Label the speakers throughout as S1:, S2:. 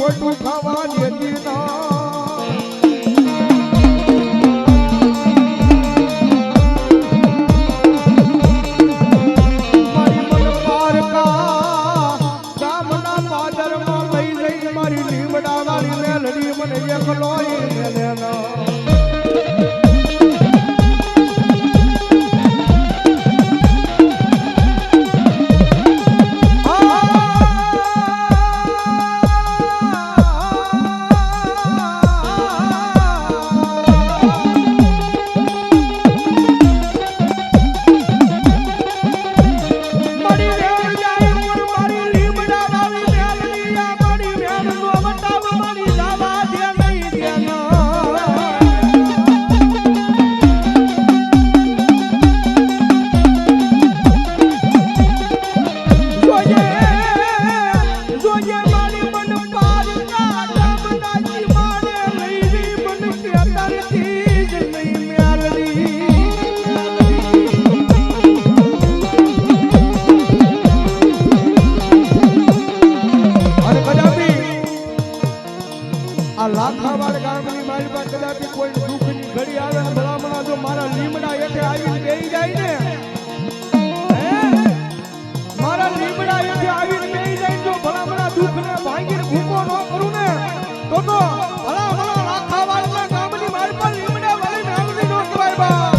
S1: ખોટું ખાવા દેતી ના લાખાવાડ ગામની મારી પાસે કદાપી કોઈ દુઃખની ઘડી આવે ને ભલામણા જો મારા લીમડા હેઠે આવીને બેહી જાય ને મારા લીમડા હેઠે આવીને બેહી જાય જો ભલામણા દુઃખને ભાંગીને ભૂકો ન કરું ને તો ભલામણા લાખાવાડના ગામની મારી પાસે લીમડા વાળી મેલડી નો કહેવાય બા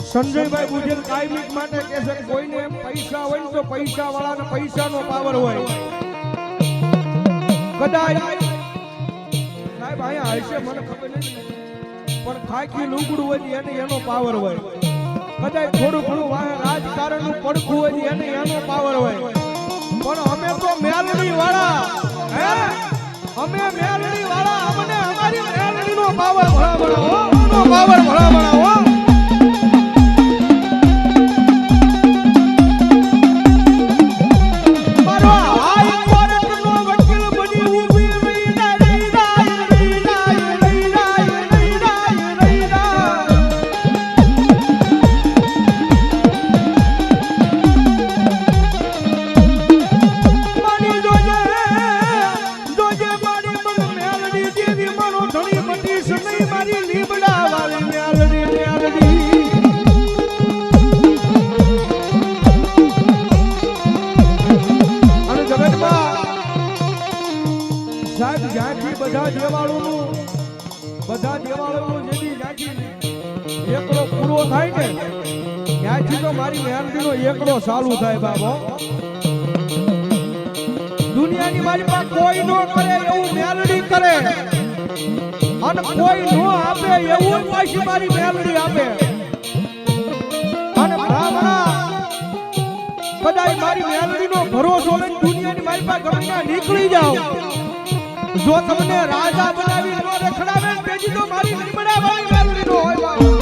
S1: સંજયભાઈ બુજેલ કાયમિક માટે કહે છે કોઈને પૈસા હોય ને તો પૈસા વાળાને પૈસાનો પાવર હોય કદાચ સાહેબ અહીંયા હશે મને ખબર નથી પણ ખાકી લુગડું હોય એને એનો પાવર હોય કદાચ થોડું ઘણું રાજકારણનું પડખું હોય એને એનો પાવર હોય પણ અમે તો મેલડી વાળા અમે મેલડી વાળા અમને અમારી મેલડીનો પાવર ભલામણા હો બધા દેવાળોનું જેથી જ્યાંથી એકડો પૂરો થાય ને ત્યાંથી તો મારી મહેનતીનો એકડો ચાલુ થાય બાબો દુનિયાની મારી પાસે કોઈ નો કરે એવું મેલડી કરે અને કોઈ નો આપે એવું પાછી મારી મેલડી આપે અને બ્રાહ્મણા કદાચ મારી મેલડીનો ભરોસો લઈને દુનિયાની મારી પાસે ગમે નીકળી જાઓ જો તમને રાજા બનાવી નો રખડાવે તેથી તો મારી લીમડા વાળી મેલડી નો હોય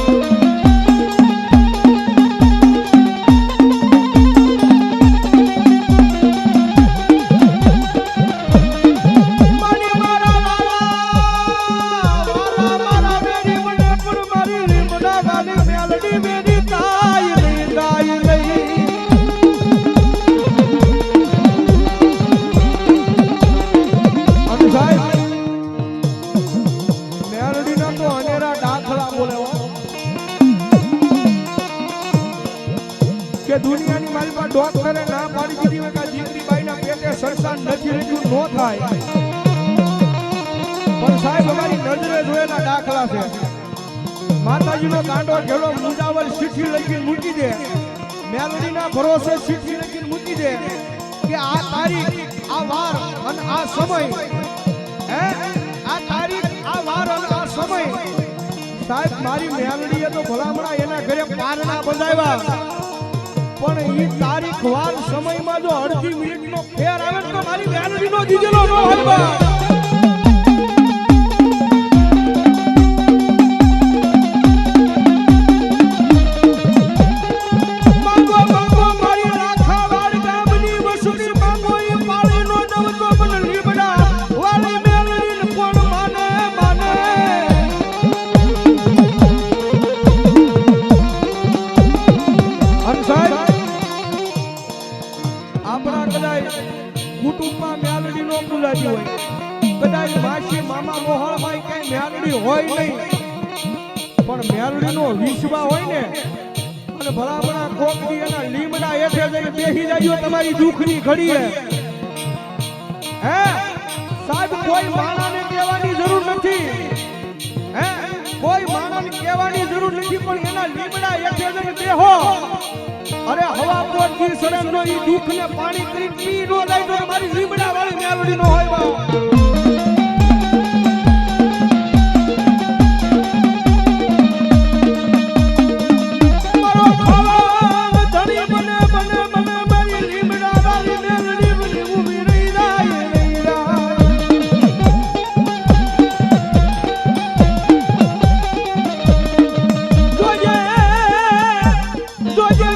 S1: દુનિયાની મારી પાસે ડોક્ટરે ના પાડી દીધી હોય કે દીકરીબાઈના પેટે સંસાર નથી રહ્યું નો થાય પણ સાહેબ અમારી નજરે જોયેલા દાખલા છે માતાજીનો કાંડો ઘેડો મુજાવર ચીઠી લખીને મૂકી દે મેલડીના ભરોસે ચીઠી લખીને મૂકી દે કે આ તારીખ આ વાર અને આ સમય આ તારીખ આ વાર અને આ સમય સાહેબ મારી મેલડીએ તો ભલામણા એના ઘરે પારણા બંધાવ્યા પણ ઈ તારીખ વાર સમયમાં જો અડધી મિનિટનો ફેર આવે તો મારી મેલડીનો દીજેલો ન હોય બા. કુટુંબમાં મેલડી નો બોલાવી હોય, કદાચ માસી મામા મોહળમાં કઈ મેલડી હોય નહીં, પણ મેલડી નો વિશ્વા હોય ને અને ભલામણા કોકડી એના લીમડા હેઠે જઈને બેસી જાય તમારી દુઃખની ઘડીએ. હે સાહેબ, કોઈ માણાને કહેવાની જરૂર નથી, હે કોઈ માણાને કહેવાની જરૂર નથી, પણ એના લીમડા હેઠે જઈને બેહો. અરે હવા પોટથી સડન નો ઈ દુઃખ ને પાણી કરી પી નો જાય તો મારી લીમડા વાળી મેલડી નો હોય બા. મારો ખાવા ધણી બને બને બને મારી લીમડા વાળી મેલડી બની ઊભી રહી જાય રહી જાય. જોજે જોજે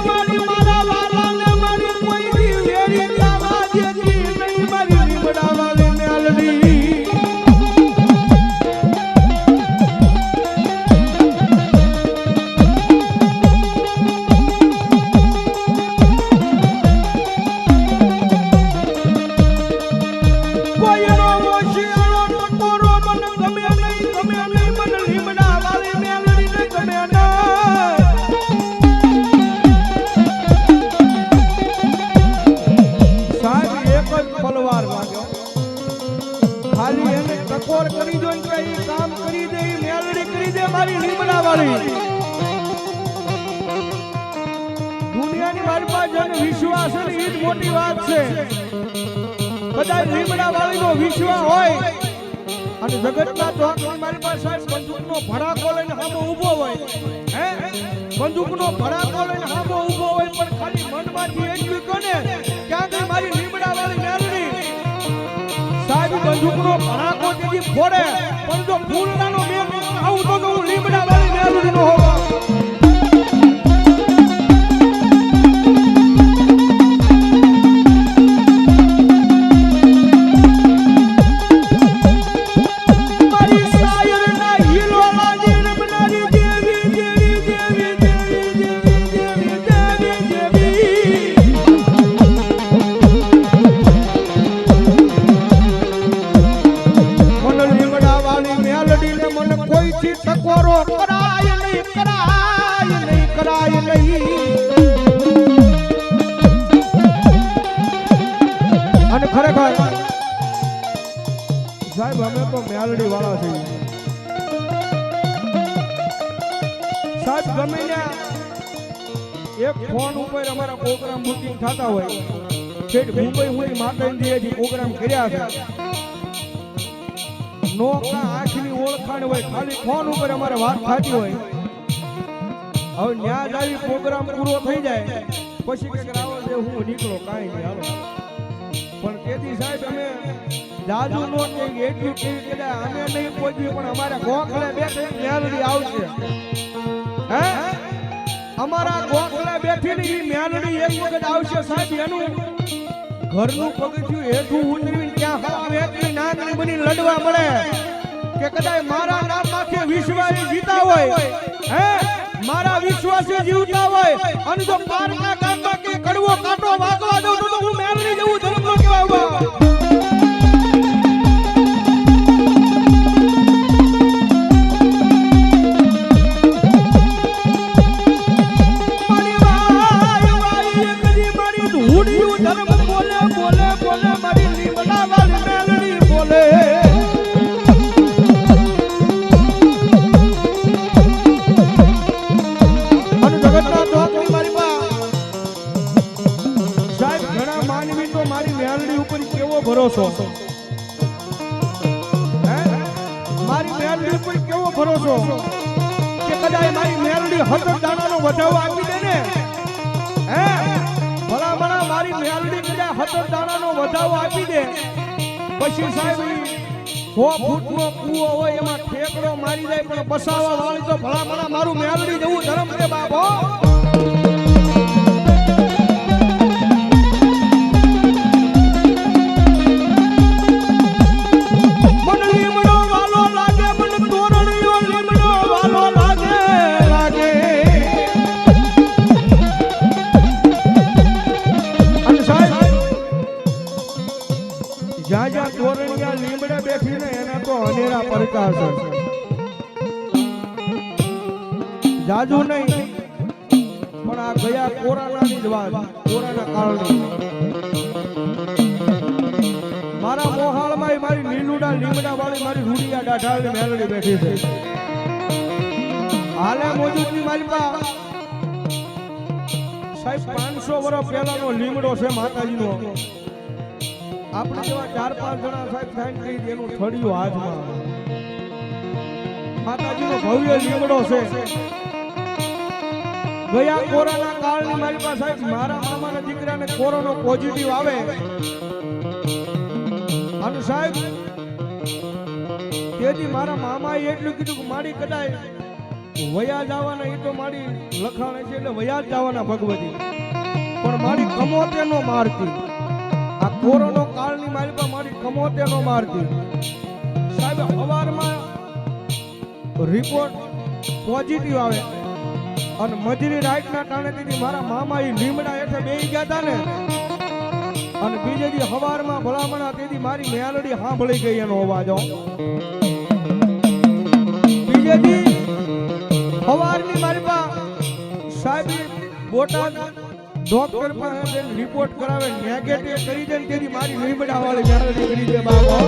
S1: ખાલી એને ટકોર કરી દો ને ઈ કામ કરી દે, મેલડી કરી દે મારી લીમડા વાળી. દુનિયાની મારી પાસે જેને વિશ્વાસ છે ને ઈ જ મોટી વાત છે. કદાચ લીમડા વાળીનો વિશ્વાસ હોય અને જગતના ચોકની મારી પાસે બંદૂકનો ભડાકો લઈને સામે ઊભો હોય, હે બંદૂકનો ભડાકો લઈને સામે ઊભો હોય, પણ ખાલી મનમાંથી એટલું કોને ક્યાં ગઈ મારી લીમડા વાળી મેલડી. સાહેબ બંદૂકનો ભડાકો તેથી ફોડે, પણ જો ફૂલડાનો મેલ આવું તો હું લીમડા વાળી મેલડી નો હોવા. અને ખરેખર સાહેબ અમે તો મેલડી વાળા છીએ સાહેબ. ગમે એક ફોન ઉપર અમારા પ્રોગ્રામ બુકિંગ થતા હોય, છેક મુંબઈ સુધી માતાજી પ્રોગ્રામ કર્યા છે, નોકરા આંખની ઓળખાણ હોય, ખાલી ફોન ઉપર અમારે વાત થતી હોય. હવે ન્યાજ આવી પ્રોગ્રામ પૂરો થઈ જાય પછી કે રાવલ દે હું નીકળો કાંઈ નહીં હાલો. પણ તેથી સાહેબ અમે જાજુ નો કે એટલું કેવી કે અમે નહીં પહોંચ્યું, પણ અમારા ગોખલે બેઠી મેલડી આવશે. હે અમારા ગોખલે બેઠી ને ઈ મેલડી એક વખત આવશે સાહેબ. એનું ઘરનું પગથિયું હેઠું ઉતરીને ક્યાં આવે એટલી નાની બની લડવા મળે કે કદાચ મારા નામ માથે વિશ્વાસ જીતા હોય, હે મારા વિશ્વાસે જીવતા હોય, અને જો પારના ગામમાં કે કડવો કાંટો વાગવા દઉં તો હું મેલડી જેવું ધર્મ નો કહેવાય. મારી વાય કદી મારી ધૂડિયું ધર્મ બોલે બોલે બોલે મારી લીમડા વાળી મેલડી બોલે. ભરોસો મારી મેલડી ઉપર કેવો ભરોસો કે કદાચ મારી મેલડી 17 દાણાનો વધાવો આપી દે ને, હે ભલા ભલા મેલડી કદાચ 17 દાણાનો વધાવો આપી દે પછી સાહેબ 100 ફૂટનો કૂવો હોય એમાં ઠેકડો મારી જાય પણ બસાવા વાળી તો ભલામણા મારું મેલડી જેવું ધર્મ છે બાપો. જ્યાં જ્યાં તોરણિયા લીમડા બેઠીને એના તો અનેરા પડકાર છે. જાજુ નહીં પણ આ ગયા કોરોનાની જ વાત, કોરોના કારણે મારા મોહાળમાં મારી લીલુડા લીમડા વાળી મારી રૂડિયા દાઢાની મેલડી બેઠી છે. હાલે મોજૂદની મારી પાસે સાહેબ 500 વર્ષ પહેલાનો લીમડો છે માતાજીનો. આપણે જેવા 4-5 જણા સાહેબ સાઈન કરી એનું થડિયું હાથમાં. માતાજીનો ભવ્ય લીમડો છે. ગયા કોરોના કાળની મારી પાસે સાહેબ મારા મામાના દીકરાને કોરોના પોઝિટિવ આવે અને સાહેબ તેથી મારા મામાએ એટલું કીધું કે મારી કદાચ વયા જવાના, એ તો મારી લખાણે છે એટલે વયા જવાના ભગવતી, પણ મારી કમોતે નો મારતી. આ કોરોના કાળની મારી પાસે મારી કમોતે નો મારતી. સાહેબ સવારમાં રિપોર્ટ પોઝિટિવ આવે અને મજરી રાઈટના ટાણે તેથી મારા મામા એ લીમડા હેઠે બેસી ગયા હતા ને અને બીજે દી સવારમાં ભલામણા તેથી મારી મેલડી સાંભળી ગઈ એનો અવાજ. બીજે દી સવારની મારી પાસે સાહેબ બોટાદ ડોક્ટર પાસે રિપોર્ટ કરાવે નેગેટિવ કરી દે તેથી મારી લીમડા વાળી મેલડી કરી દે બાબા.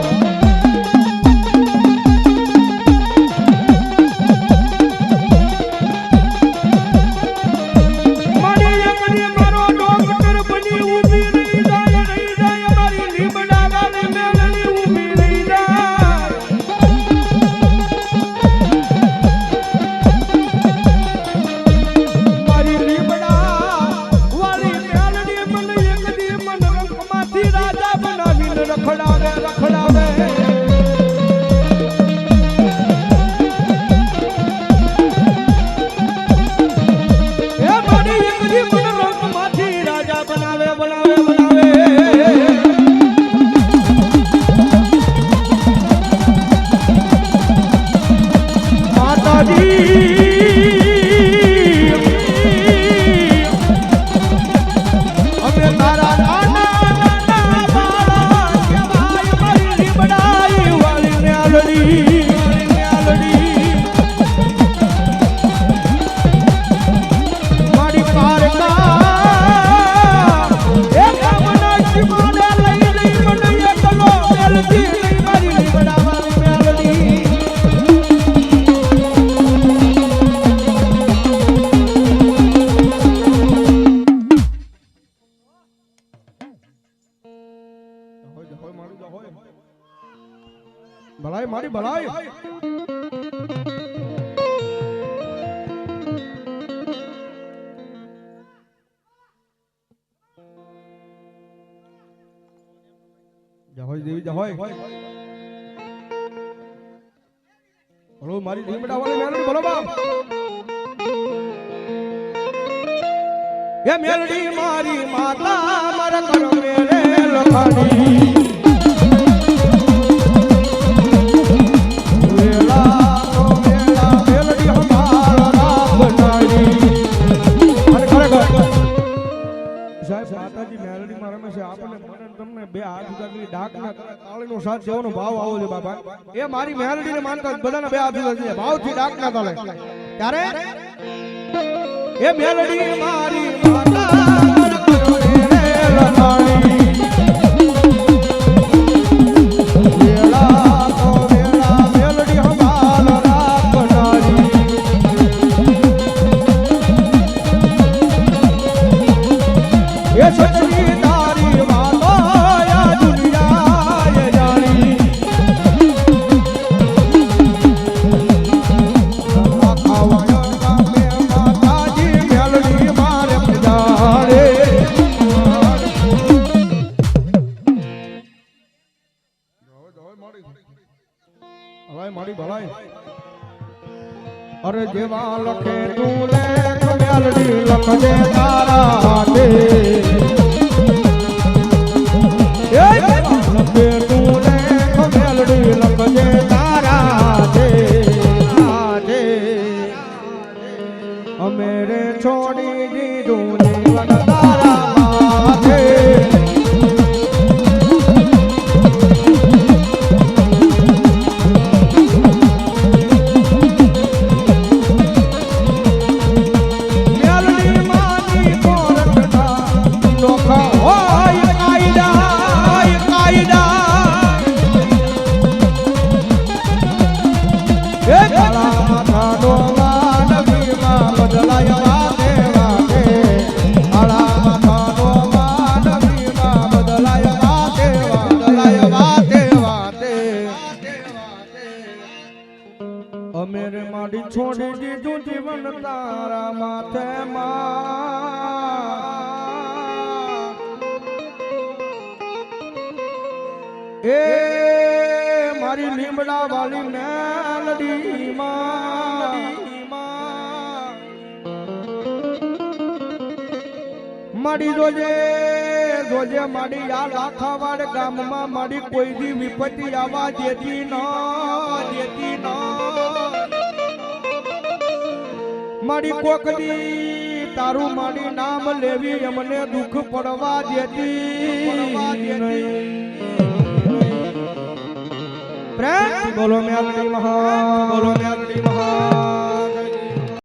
S1: ભલાઈ મારી ભલાઈ. જહોય દેવી જહોય. બોલો મારી લીમડા વાળી મેલડી બોલો બાપ. એ મેલડી મારી માતા મારા કરો મેરે લખાણી. માતાજી મેલડી માં રમે છે. આપણને મને તમને બે હાથ ઉગાડી ડાક ના કરે તાળીનો સાથ જેવાનો ભાવ આવો છે બાબા. એ મારી મેલડી ને માનતા બધાને બે હાથ ઉગાડી ભાવથી ડાક ના તાળે ત્યારે એ મેલડી મારી માતા તારી ભલાઈ અરે જેવા લખે તું લેખ મેલડી લખજે તારા હાથે એ લખે તું લેખ મેલડી લખજે તારા હાથે અમે રે છોડી દીધું જીવન તારા માથે અમેરે માડી છોડી દીધું જીવન તારા માથે એ મારી લીમડા વાલી મેલડી માડી જોજે માડી આ લાખાવાડ ગામમાં માડી કોઈ દી વિપત્તિ આવવા દેતી ન માડી કોકડી તારું માડી નામ લેવી એમને દુઃખ પડવા દેતી પ્રેમ બોલો મેલડી મહા